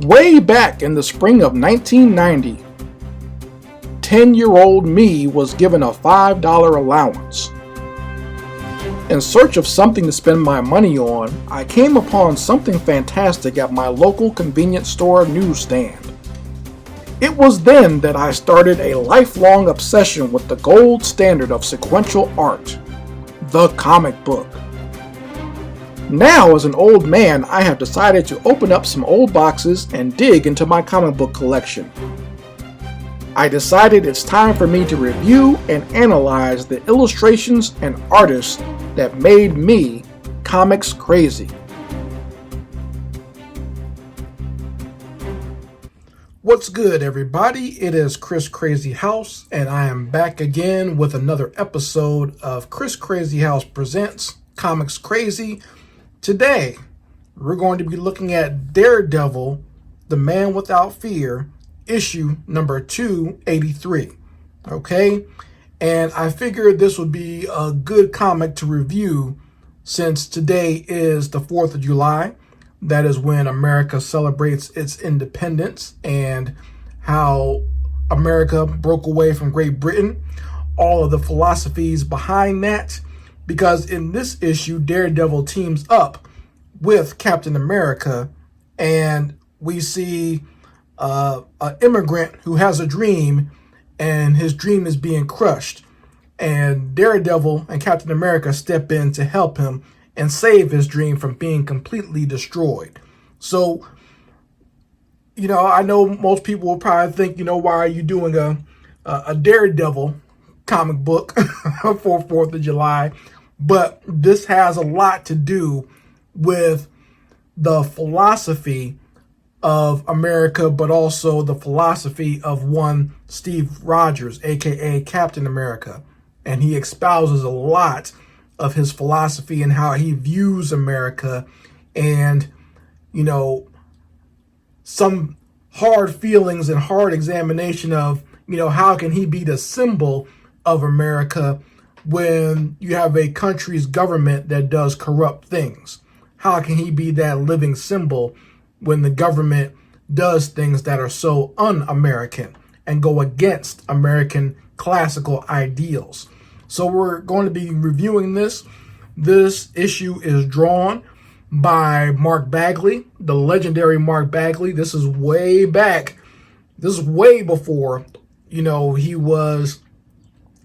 Way back in the spring of 1990, 10-year-old me was given a $5 allowance. In search of something to spend my money on, I came upon something fantastic at my local convenience store newsstand. It was then that I started a lifelong obsession with the gold standard of sequential art, the comic book. Now, as an old man, I have decided to open up some old boxes and dig into my comic book collection. I decided it's time for me to review and analyze the illustrations and artists that made me comics crazy. What's good, everybody? It is Chris Crazy House, and I am back again with another episode of Chris Crazy House Presents Comics Crazy. Today, we're going to be looking at Daredevil, the Man Without Fear, issue number 283. Okay? And I figured this would be a good comic to review since today is the 4th of July. That is when America celebrates its independence and how America broke away from Great Britain. All of the philosophies behind that. Because in this issue, Daredevil teams up with Captain America, and we see an immigrant who has a dream, and his dream is being crushed. And Daredevil and Captain America step in to help him and save his dream from being completely destroyed. So, I know most people will probably think, why are you doing a Daredevil comic book for 4th of July? But this has a lot to do with the philosophy of America, but also the philosophy of one Steve Rogers, aka Captain America. And he espouses a lot of his philosophy and how he views America, and, some hard feelings and hard examination of, how can he be the symbol of America when you have a country's government that does corrupt things? How can he be that living symbol when the government does things that are so un-American and go against American classical ideals? So we're going to be reviewing this. This issue is drawn by Mark Bagley, the legendary Mark Bagley. This is way back. This is way before, he was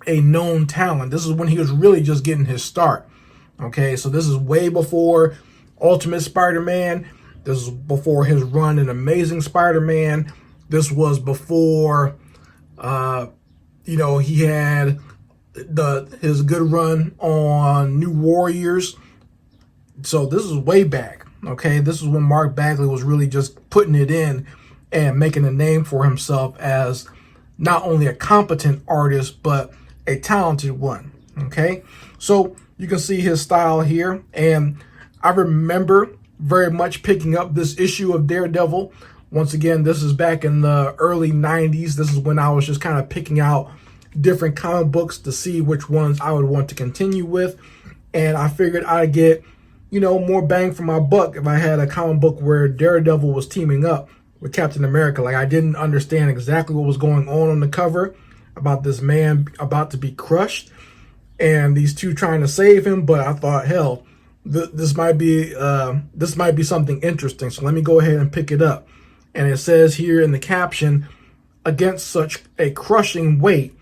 a known talent. This is when he was really just getting his start. Okay, so this is way before Ultimate Spider-Man. This is before his run in Amazing Spider-Man. This was before, he had his good run on New Warriors. So this is way back. Okay, this is when Mark Bagley was really just putting it in and making a name for himself as not only a competent artist, but a talented one. Okay, so you can see his style here, and I remember very much picking up this issue of Daredevil. Once again, this is back in the early 90s. This is when I was just kind of picking out different comic books to see which ones I would want to continue with, and I figured I'd get, more bang for my buck if I had a comic book where Daredevil was teaming up with Captain America. Like, I didn't understand exactly what was going on the cover about this man about to be crushed and these two trying to save him, but I thought, hell, this might be something interesting, so let me go ahead and pick it up. And it says here in the caption, against such a crushing weight,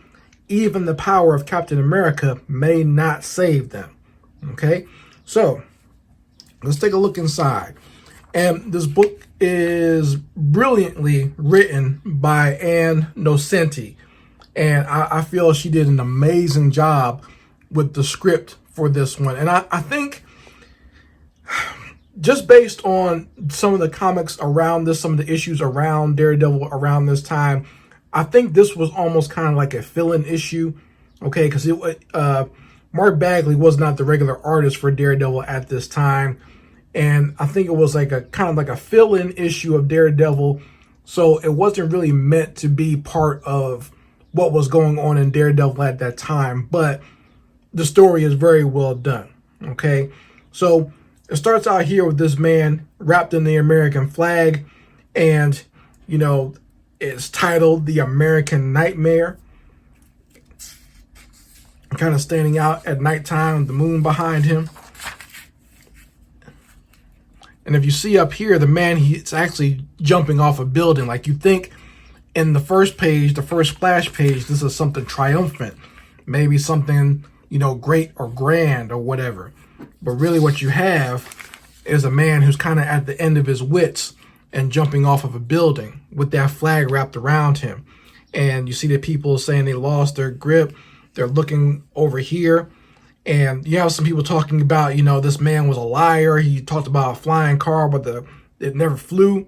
even the power of Captain America may not save them. Okay, so let's take a look inside. And this book is brilliantly written by Ann Nocenti. And I feel she did an amazing job with the script for this one. And I think just based on some of the comics around this, some of the issues around Daredevil around this time, I think this was almost kind of like a fill-in issue. Okay, because Mark Bagley was not the regular artist for Daredevil at this time. And I think it was like a kind of like a fill-in issue of Daredevil. So it wasn't really meant to be part of what was going on in Daredevil at that time, but the story is very well done. Okay, so it starts out here with this man wrapped in the American flag, And, you know, it's titled The American Nightmare. Kind of standing out at nighttime, the moon behind him. And if you see up here, the man, he's actually jumping off a building. Like you think in the first page, the first splash page, this is something triumphant. Maybe something, you know, great or grand or whatever. But really what you have is a man who's kind of at the end of his wits and jumping off of a building with that flag wrapped around him. And you see the people saying they lost their grip. They're looking over here. And you have some people talking about, you know, this man was a liar. He talked about a flying car, but it never flew.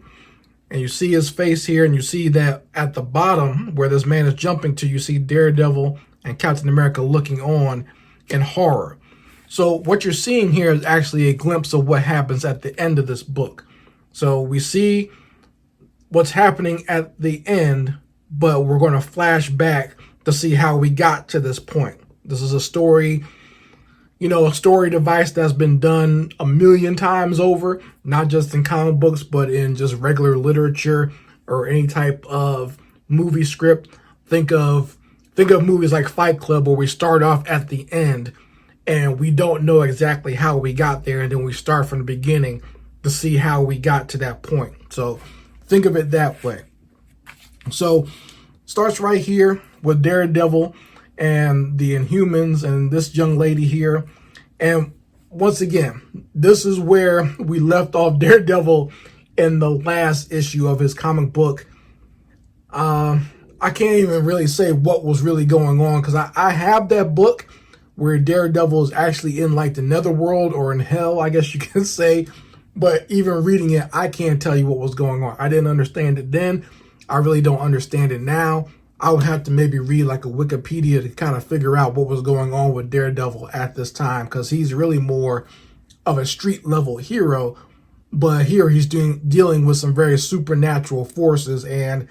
And you see his face here, and you see that at the bottom where this man is jumping to, you see Daredevil and Captain America looking on in horror. So what you're seeing here is actually a glimpse of what happens at the end of this book. So we see what's happening at the end, but we're going to flash back to see how we got to this point. This is a story, you know, a story device that's been done a million times over, not just in comic books, but in just regular literature or any type of movie script. Think of movies like Fight Club, where we start off at the end and we don't know exactly how we got there, and then we start from the beginning to see how we got to that point. So think of it that way. So starts right here with Daredevil and the Inhumans and this young lady here. And once again, this is where we left off Daredevil in the last issue of his comic book. I can't even really say what was really going on, because I have that book where Daredevil is actually in like the netherworld or in hell, I guess you can say. But even reading it, I can't tell you what was going on. I didn't understand it then. I really don't understand it now. I would have to maybe read like a Wikipedia to kind of figure out what was going on with Daredevil at this time, because he's really more of a street level hero. But here he's dealing with some very supernatural forces. And,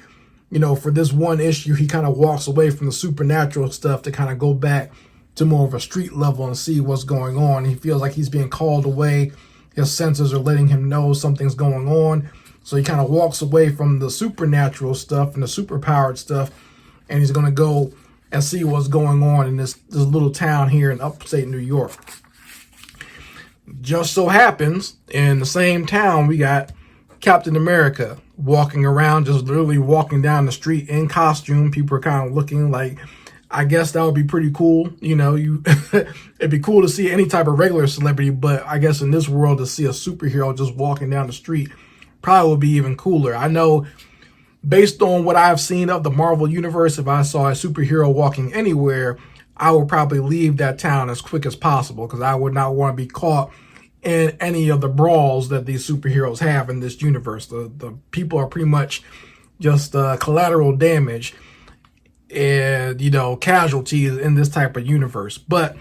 you know, for this one issue, he kind of walks away from the supernatural stuff to kind of go back to more of a street level and see what's going on. He feels like he's being called away. His senses are letting him know something's going on. So he kind of walks away from the supernatural stuff and the superpowered stuff, and he's going to go and see what's going on in this little town here in upstate New York. Just so happens, in the same town, we got Captain America walking around, just literally walking down the street in costume. People are kind of looking like, I guess that would be pretty cool. You know, it'd be cool to see any type of regular celebrity, but I guess in this world to see a superhero just walking down the street probably would be even cooler. I know, based on what I've seen of the Marvel Universe, if I saw a superhero walking anywhere, I would probably leave that town as quick as possible, because I would not want to be caught in any of the brawls that these superheroes have in this universe. The people are pretty much just collateral damage and, you know, casualties in this type of universe. But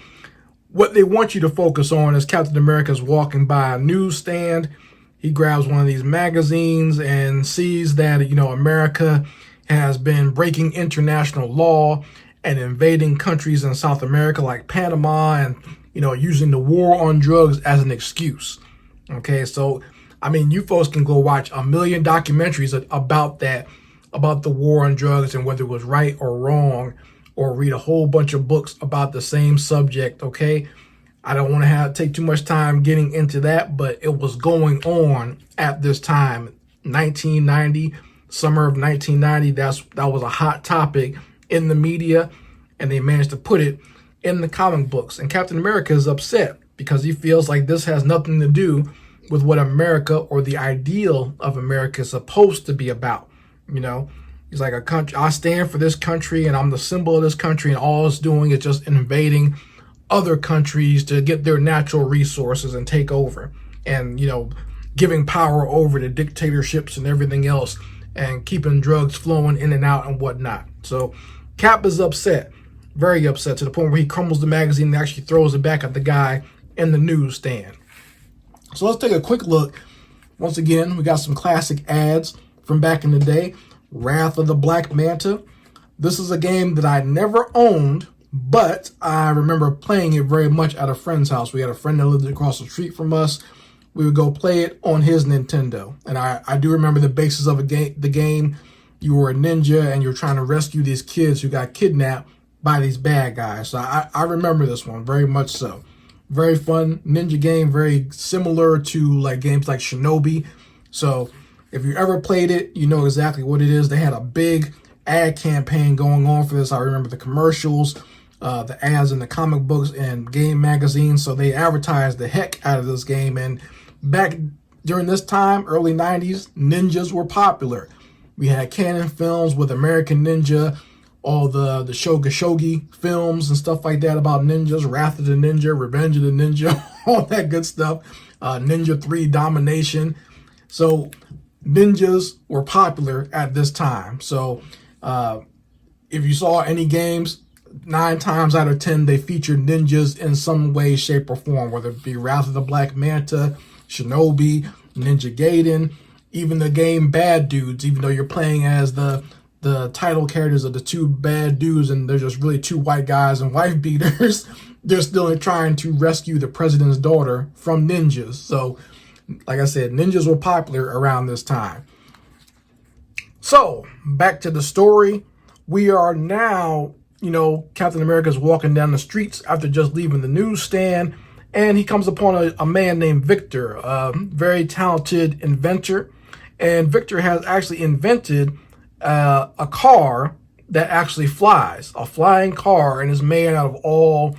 what they want you to focus on is Captain America's walking by a newsstand. He grabs one of these magazines and sees that, you know, America has been breaking international law and invading countries in South America like Panama, and, you know, using the war on drugs as an excuse. Okay, so, I mean, you folks can go watch a million documentaries about that, about the war on drugs and whether it was right or wrong, or read a whole bunch of books about the same subject, okay? I don't want to take too much time getting into that, but it was going on at this time, 1990, summer of 1990. That was a hot topic in the media, and they managed to put it in the comic books. And Captain America is upset because he feels like this has nothing to do with what America or the ideal of America is supposed to be about. You know, he's like, a country, I stand for this country and I'm the symbol of this country, and all it's doing is just invading other countries to get their natural resources and take over, and, you know, giving power over to dictatorships and everything else, and keeping drugs flowing in and out and whatnot. So Cap is upset, very upset, to the point where he crumbles the magazine and actually throws it back at the guy in the newsstand. So let's take a quick look. Once again, we got some classic ads from back in the day. Wrath of the Black Manta. This is a game that I never owned, but I remember playing it very much at a friend's house. We had a friend that lived across the street from us. we would go play it on his Nintendo. And I do remember the basis of the game. You were a ninja and you're trying to rescue these kids who got kidnapped by these bad guys. So I remember this one very much so. Very fun ninja game, very similar to like games like Shinobi. So if you ever played it, you know exactly what it is. They had a big ad campaign going on for this. I remember the commercials, the ads in the comic books and game magazines. So they advertised the heck out of this game. And back during this time, early 90s, ninjas were popular. We had Canon films with American Ninja, all the Shogi films and stuff like that about ninjas, Wrath of the Ninja, Revenge of the Ninja, all that good stuff. Ninja 3 Domination. So ninjas were popular at this time. So if you saw any games, 9 times out of 10, they featured ninjas in some way, shape, or form, whether it be Wrath of the Black Manta, Shinobi, Ninja Gaiden, even the game Bad Dudes, even though you're playing as the title characters of the 2 bad dudes and they're just really 2 white guys and wife beaters, they're still trying to rescue the president's daughter from ninjas. So, like I said, ninjas were popular around this time. So, back to the story. We are now, Captain America's walking down the streets after just leaving the newsstand, and he comes upon a man named Victor, a very talented inventor. And Victor has actually invented a car that actually flies, a flying car, and is made out of all,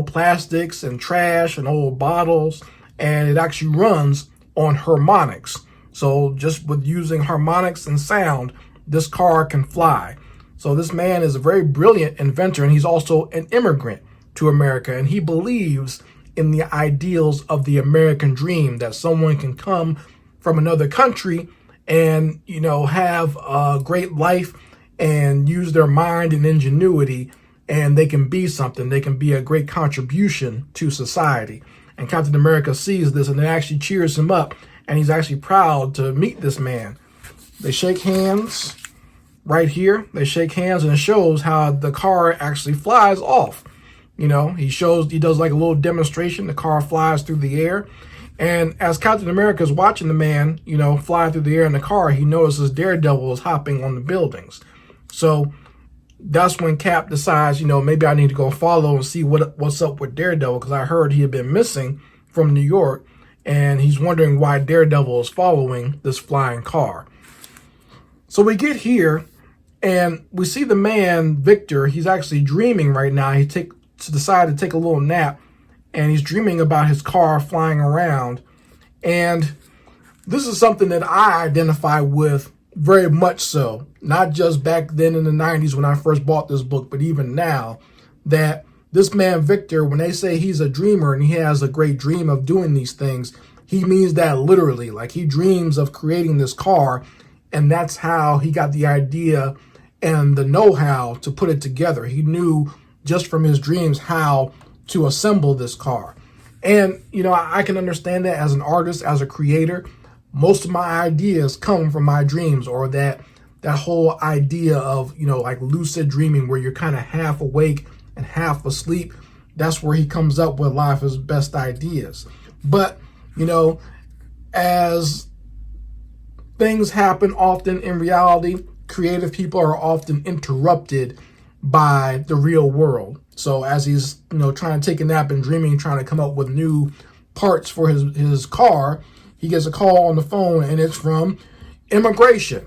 plastics and trash and old bottles, and it actually runs on harmonics. So just with using harmonics and sound, this car can fly. So this man is a very brilliant inventor, and he's also an immigrant to America, and he believes in the ideals of the American dream, that someone can come from another country and, have a great life and use their mind and ingenuity, and they can be something. They can be a great contribution to society. And Captain America sees this, and it actually cheers him up, and he's actually proud to meet this man. They shake hands right here. They shake hands, and it shows how the car actually flies off. He does like a little demonstration. The car flies through the air. And as Captain America is watching the man, fly through the air in the car, he notices Daredevil is hopping on the buildings. So that's when Cap decides, maybe I need to go follow and see what's up with Daredevil, because I heard he had been missing from New York, and he's wondering why Daredevil is following this flying car. So we get here, and we see the man, Victor. He's actually dreaming right now. He decided to take a little nap, and he's dreaming about his car flying around. And this is something that I identify with very much so, not just back then in the 90s when I first bought this book, but even now, that this man Victor, when they say he's a dreamer and he has a great dream of doing these things, he means that literally. Like, he dreams of creating this car, and that's how he got the idea and the know-how to put it together. He knew just from his dreams how to assemble this car. And, I can understand that as an artist, as a creator. Most of my ideas come from my dreams, or that whole idea of, like lucid dreaming, where you're kind of half awake and half asleep. That's where he comes up with a lot of his best ideas. But, as things happen often in reality, creative people are often interrupted by the real world. So as he's, trying to take a nap and dreaming, trying to come up with new parts for his car, he gets a call on the phone, and it's from immigration.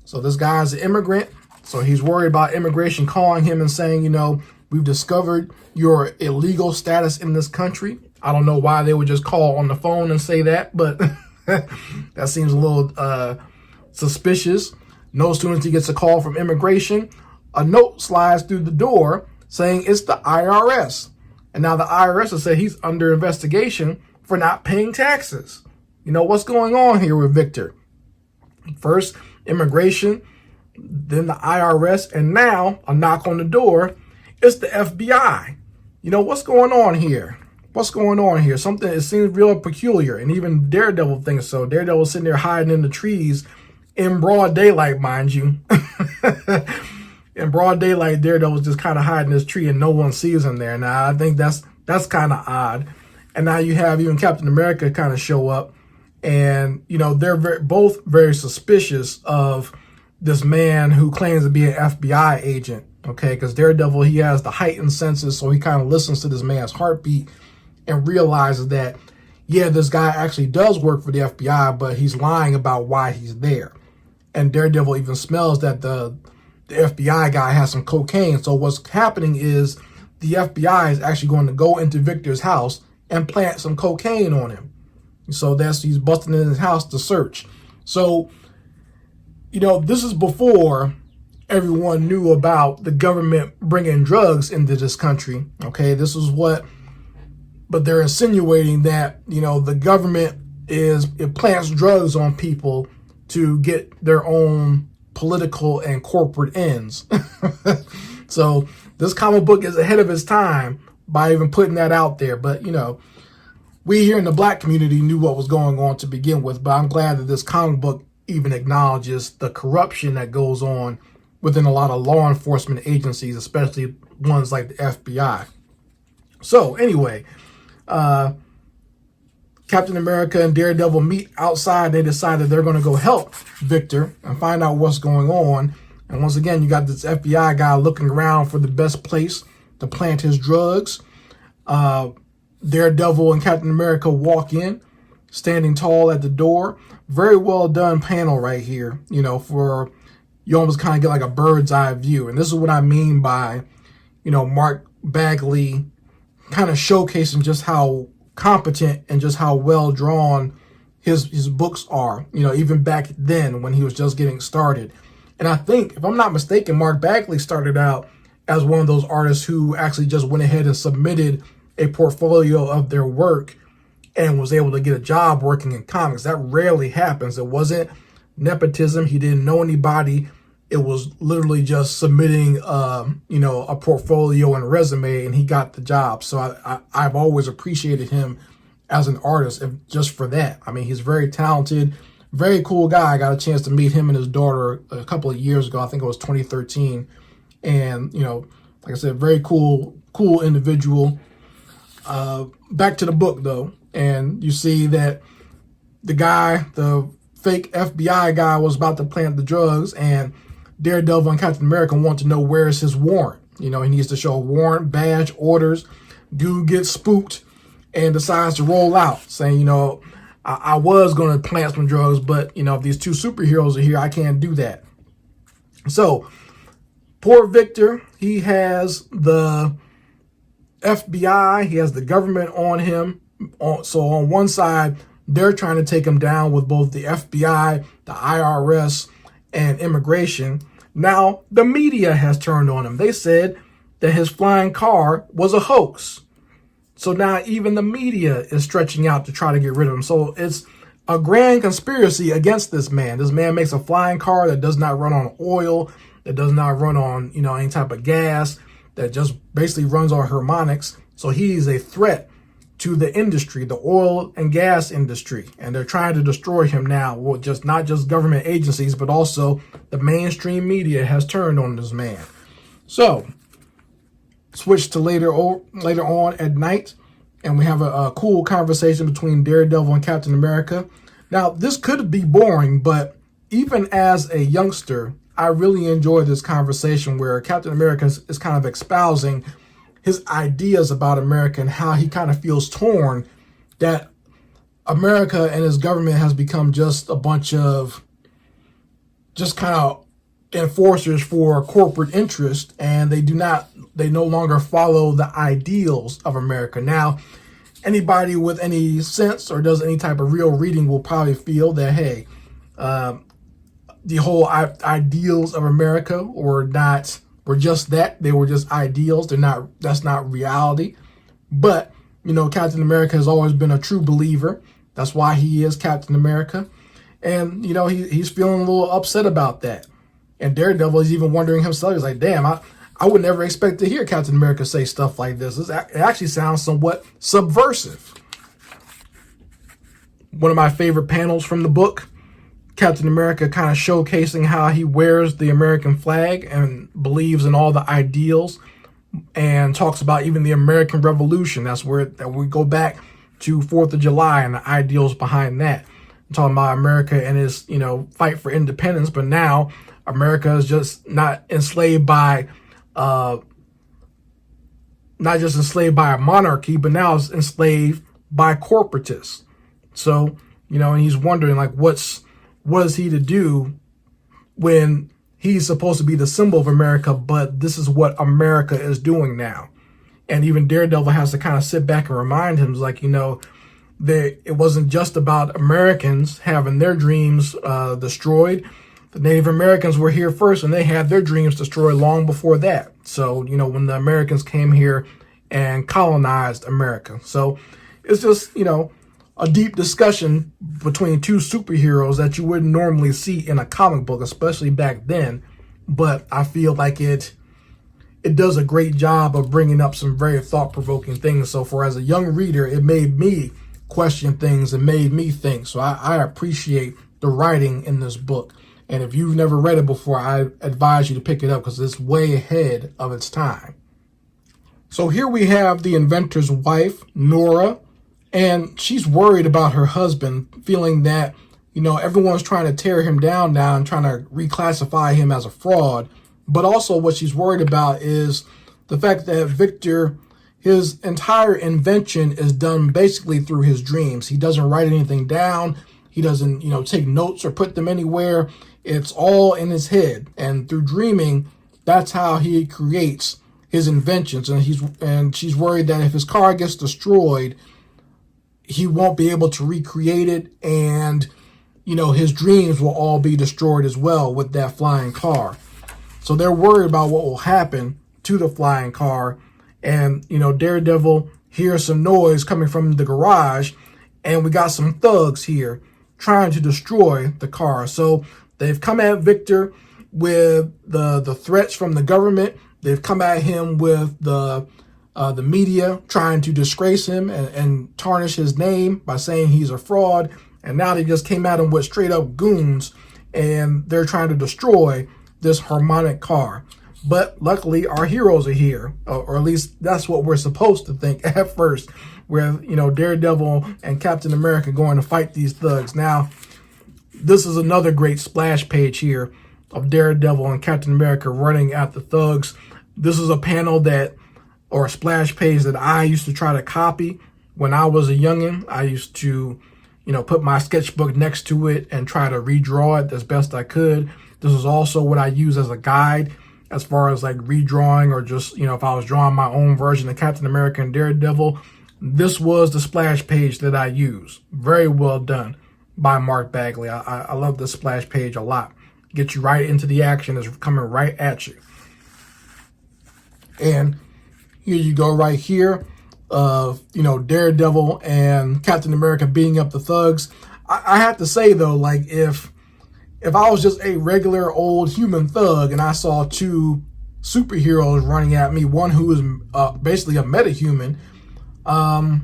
So this guy's an immigrant, so he's worried about immigration calling him and saying, we've discovered your illegal status in this country. I don't know why they would just call on the phone and say that, but that seems a little suspicious. No sooner as he gets a call from immigration, a note slides through the door saying it's the IRS. And now the IRS has said he's under investigation for not paying taxes. What's going on here with Victor? First, immigration, then the IRS, and now a knock on the door. It's the FBI. What's going on here? What's going on here? Something, it seems real peculiar, and even Daredevil thinks so. Daredevil's sitting there hiding in the trees in broad daylight, mind you. In broad daylight, Daredevil's just kind of hiding in this tree, and no one sees him there. Now, I think that's kind of odd. And now you have even Captain America kind of show up, and they're both very suspicious of this man who claims to be an FBI agent. Okay, because Daredevil, he has the heightened senses, so he kind of listens to this man's heartbeat and realizes that, yeah, this guy actually does work for the FBI, but he's lying about why he's there. And Daredevil even smells that the FBI guy has some cocaine. So what's happening is the FBI is actually going to go into Victor's house and plant some cocaine on him. So he's busting in his house to search. So, this is before everyone knew about the government bringing drugs into this country. Okay, but they're insinuating that, the government it plants drugs on people to get their own political and corporate ends. So this comic book is ahead of its time by even putting that out there. But, we here in the black community knew what was going on to begin with, but I'm glad that this comic book even acknowledges the corruption that goes on within a lot of law enforcement agencies, especially ones like the FBI. So anyway, Captain America and Daredevil meet outside. They decide that they're going to go help Victor and find out what's going on. And once again, you got this FBI guy looking around for the best place to plant his drugs. Daredevil and Captain America walk in, standing tall at the door. Very well done panel right here, for you almost kind of get like a bird's eye view. And this is what I mean by, Mark Bagley kind of showcasing just how competent and just how well drawn his books are, even back then when he was just getting started. And I think, if I'm not mistaken, Mark Bagley started out as one of those artists who actually just went ahead and submitted a portfolio of their work and was able to get a job working in comics. That rarely happens. It wasn't nepotism. He didn't know anybody. It was literally just submitting, a portfolio and resume, and he got the job. So I've always appreciated him as an artist, just for that. I mean, he's very talented, very cool guy. I got a chance to meet him and his daughter a couple of years ago. I think it was 2013. And, like I said, very cool individual. Back to the book, though. And you see that the fake FBI guy was about to plant the drugs, and Daredevil and Captain America want to know where is his warrant. He needs to show a warrant, badge, orders. Dude gets spooked and decides to roll out, saying, I was going to plant some drugs, but, if these two superheroes are here, I can't do that. So, poor Victor, he has the FBI, he has the government on him. So on one side, they're trying to take him down with both the FBI, the IRS, and immigration. Now, the media has turned on him. They said that his flying car was a hoax. So now even the media is stretching out to try to get rid of him. So it's a grand conspiracy against this man. This man makes a flying car that does not run on oil, that does not run on, any type of gas, that just basically runs on harmonics. So he's a threat to the industry, the oil and gas industry. And they're trying to destroy him now. Well, not just government agencies, but also the mainstream media has turned on this man. So, switch to later on at night, and we have a cool conversation between Daredevil and Captain America. Now, this could be boring, but even as a youngster, I really enjoyed this conversation where Captain America is kind of espousing his ideas about America and how he kind of feels torn that America and his government has become just a bunch of just kind of enforcers for corporate interest, and they no longer follow the ideals of America. Now, anybody with any sense or does any type of real reading will probably feel that, hey, the whole ideals of America were just that. They were just ideals. That's not reality. But, Captain America has always been a true believer. That's why he is Captain America. And, he's feeling a little upset about that. And Daredevil is even wondering himself. He's like, damn, I would never expect to hear Captain America say stuff like this. It actually sounds somewhat subversive. One of my favorite panels from the book, Captain America kind of showcasing how he wears the American flag and believes in all the ideals, and talks about even the American Revolution. That's where we go back to 4th of July and the ideals behind that. I'm talking about America and its, fight for independence, but now America is just not enslaved by, not just enslaved by a monarchy, but now it's enslaved by corporatists. So, and he's wondering, like, what is he to do when he's supposed to be the symbol of America, but this is what America is doing now. And even Daredevil has to kind of sit back and remind him, like, it wasn't just about Americans having their dreams destroyed. The Native Americans were here first, and they had their dreams destroyed long before that. So, when the Americans came here and colonized America. So it's just, a deep discussion between two superheroes that you wouldn't normally see in a comic book, especially back then. But I feel like it does a great job of bringing up some very thought-provoking things. So for as a young reader, it made me question things and made me think. So I appreciate the writing in this book. And if you've never read it before, I advise you to pick it up because it's way ahead of its time. So here we have the inventor's wife, Nora, and she's worried about her husband, feeling that, everyone's trying to tear him down now and trying to reclassify him as a fraud. But also what she's worried about is the fact that Victor, his entire invention is done basically through his dreams. He doesn't write anything down. He doesn't, take notes or put them anywhere. It's all in his head. And through dreaming, that's how he creates his inventions. And she's worried that if his car gets destroyed, he won't be able to recreate it, and his dreams will all be destroyed as well with that flying car. So they're worried about what will happen to the flying car. And Daredevil hears some noise coming from the garage, and we got some thugs here trying to destroy the car. So they've come at Victor with the threats from the government. They've come at him with the media trying to disgrace him and tarnish his name by saying he's a fraud. And now they just came at him with straight up goons, and they're trying to destroy this harmonic car. But luckily our heroes are here, or at least that's what we're supposed to think at first, where, Daredevil and Captain America going to fight these thugs. Now, this is another great splash page here of Daredevil and Captain America running at the thugs. This is a panel or a splash page that I used to try to copy when I was a youngin'. I used to, put my sketchbook next to it and try to redraw it as best I could. This is also what I use as a guide as far as like redrawing, or just, if I was drawing my own version of Captain America and Daredevil. This was the splash page that I used. Very well done by Mark Bagley. I love this splash page a lot. Get you right into the action. It's coming right at you. And here you go right here. Daredevil and Captain America beating up the thugs. I have to say though, like if I was just a regular old human thug and I saw two superheroes running at me, one who is basically a metahuman, I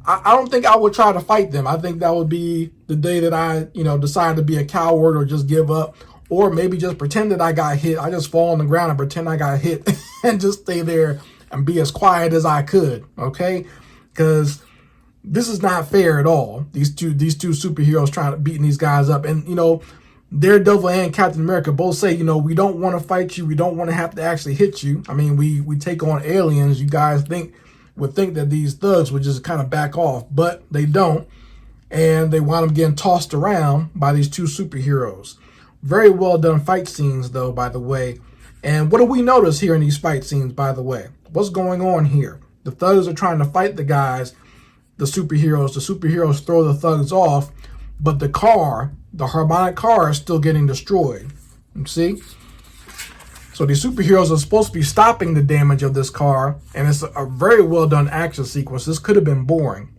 don't think I would try to fight them. I think that would be the day that I, decide to be a coward or just give up, or maybe just pretend that I got hit. I just fall on the ground and pretend I got hit and just stay there and be as quiet as I could, okay? Because this is not fair at all. These two superheroes trying to beating these guys up. And, Daredevil and Captain America both say, we don't want to fight you. We don't want to have to actually hit you. I mean, we take on aliens. You guys would think that these thugs would just kind of back off, but they don't. And they wind up getting tossed around by these two superheroes. Very well done fight scenes, though, by the way. And what do we notice here in these fight scenes, by the way? What's going on here? The thugs are trying to fight the guys, the superheroes. The superheroes throw the thugs off, but the harmonic car is still getting destroyed. You see? So these superheroes are supposed to be stopping the damage of this car, and it's a very well done action sequence. This could have been boring,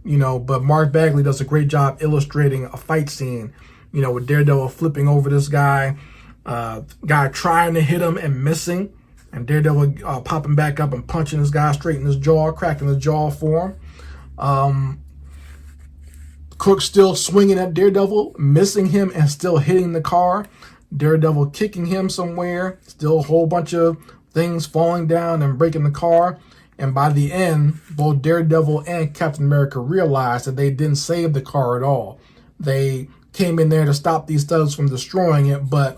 but Mark Bagley does a great job illustrating a fight scene, with Daredevil flipping over this guy, guy trying to hit him and missing, and Daredevil popping back up and punching this guy straight in his jaw, cracking the jaw for him. Crook still swinging at Daredevil, missing him and still hitting the car. Daredevil kicking him somewhere, still a whole bunch of things falling down and breaking the car. And by the end, both Daredevil and Captain America realized that they didn't save the car at all. They came in there to stop these thugs from destroying it, but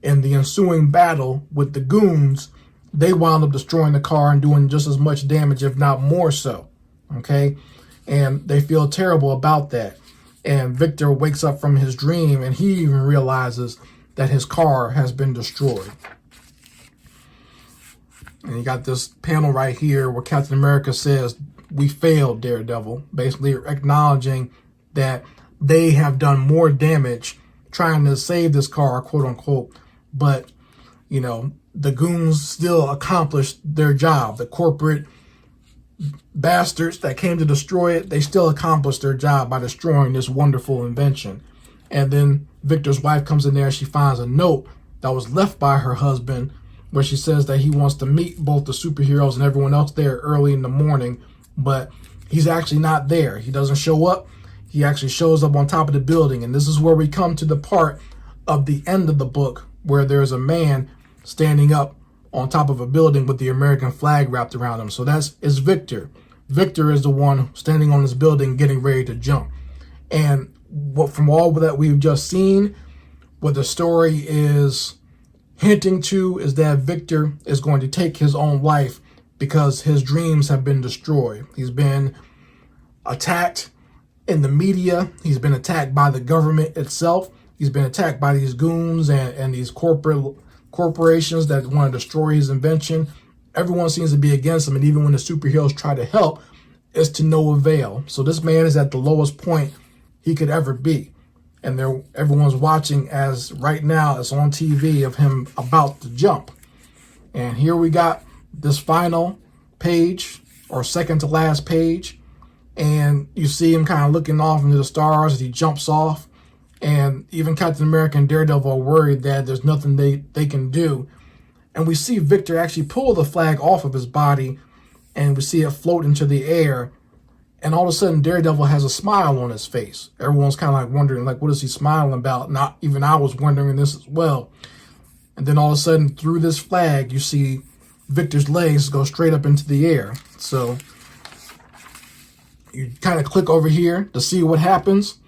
in the ensuing battle with the goons, they wound up destroying the car and doing just as much damage, if not more so. Okay? And they feel terrible about that. And Victor wakes up from his dream, and he even realizes that his car has been destroyed. And you got this panel right here where Captain America says, "We failed, Daredevil," basically acknowledging that they have done more damage trying to save this car, quote unquote. But, you know, the goons still accomplished their job. The corporate bastards that came to destroy it, they still accomplished their job by destroying this wonderful invention. And then Victor's wife comes in there and she finds a note that was left by her husband where she says that he wants to meet both the superheroes and everyone else there early in the morning, but he's actually not there. He doesn't show up. He actually shows up on top of the building. And this is where we come to the part of the end of the book where there's a man standing up on top of a building with the American flag wrapped around him. So it's Victor. Victor is the one standing on this building getting ready to jump. And from all that we've just seen, what the story is hinting to is that Victor is going to take his own life because his dreams have been destroyed. He's been attacked in the media. He's been attacked by the government itself. He's been attacked by these goons and these corporations that want to destroy his invention. Everyone seems to be against him, and even when the superheroes try to help, it's to no avail. So this man is at the lowest point he could ever be. And everyone's watching as right now it's on TV of him about to jump. And here we got this final page, or second to last page. And you see him kind of looking off into the stars as he jumps off. And even Captain America and Daredevil are worried that there's nothing they can do. And we see Victor actually pull the flag off of his body, and we see it float into the air. And all of a sudden, Daredevil has a smile on his face. Everyone's kind of like wondering, like, what is he smiling about? Not even I was wondering this as well. And then all of a sudden, through this flag, you see Victor's legs go straight up into the air. So you kind of click over here to see what happens.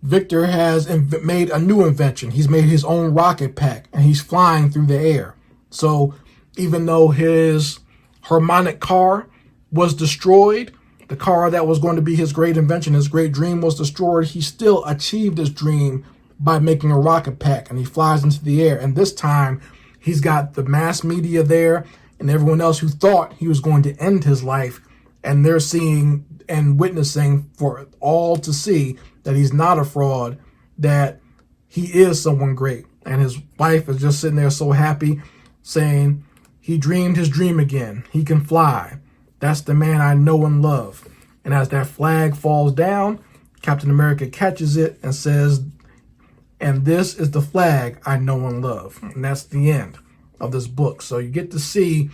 Victor has made a new invention. He's made his own rocket pack, and he's flying through the air. So even though his harmonic car was destroyed, the car that was going to be his great invention, his great dream, was destroyed, he still achieved his dream by making a rocket pack, and he flies into the air. And this time, he's got the mass media there and everyone else who thought he was going to end his life, and they're seeing and witnessing for all to see that he's not a fraud, that he is someone great. And his wife is just sitting there so happy, saying, "He dreamed his dream again. He can fly. That's the man I know and love." And as that flag falls down, Captain America catches it and says, "And this is the flag I know and love." And that's the end of this book. So you get to see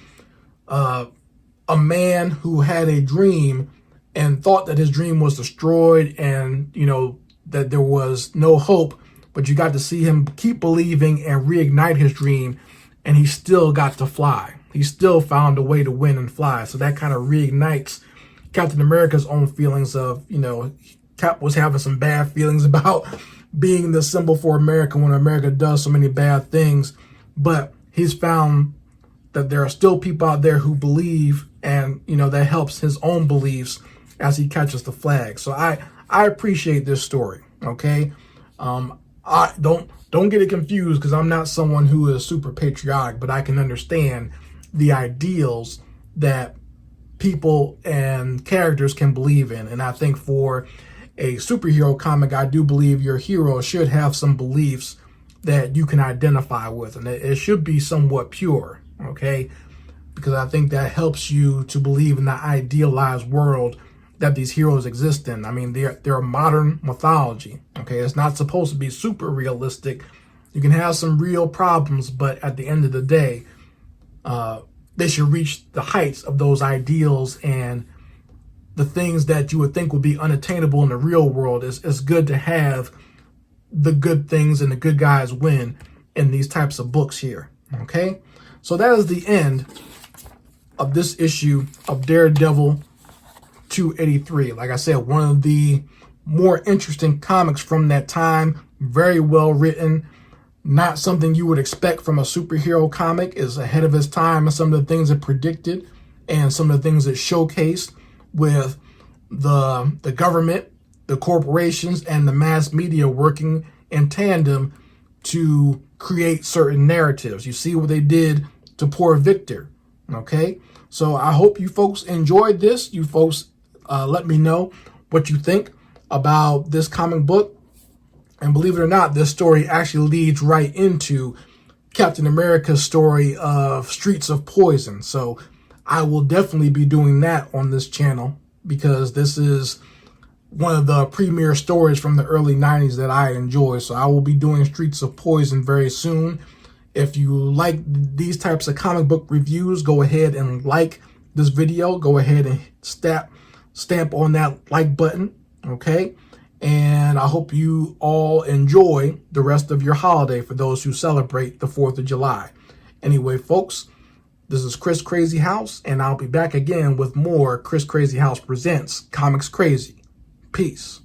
a man who had a dream and thought that his dream was destroyed and, you know, that there was no hope. But you got to see him keep believing and reignite his dream, and he still got to fly. He still found a way to win and fly. So that kind of reignites Captain America's own feelings of, you know, Cap was having some bad feelings about being the symbol for America when America does so many bad things. But he's found that there are still people out there who believe, and, you know, that helps his own beliefs as he catches the flag. So I appreciate this story, okay? I don't get it confused, because I'm not someone who is super patriotic, but I can understand the ideals that people and characters can believe in. And I think for a superhero comic, I do believe your hero should have some beliefs that you can identify with, and it should be somewhat pure, okay? Because I think that helps you to believe in the idealized world that these heroes exist in. I mean, they're a modern mythology, okay? It's not supposed to be super realistic. You can have some real problems, but at the end of the day, they should reach the heights of those ideals, and the things that you would think would be unattainable in the real world. It's good to have the good things and the good guys win in these types of books here, okay? So that is the end of this issue of Daredevil 283. Like I said, one of the more interesting comics from that time. Very well written. Not something you would expect from a superhero comic. Is ahead of its time and some of the things it predicted and some of the things it showcased with the government, the corporations, and the mass media working in tandem to create certain narratives. You see what they did to poor Victor. Okay, so I hope you folks enjoyed this. You folks let me know what you think about this comic book. And believe it or not, this story actually leads right into Captain America's story of Streets of Poison. So I will definitely be doing that on this channel because this is one of the premier stories from the early 90s that I enjoy. So I will be doing Streets of Poison very soon. If you like these types of comic book reviews, go ahead and like this video. Go ahead and stamp on that like button, okay? And I hope you all enjoy the rest of your holiday for those who celebrate the 4th of July. Anyway, folks, this is Chris Crazy House, and I'll be back again with more Chris Crazy House Presents Comics Crazy. Peace.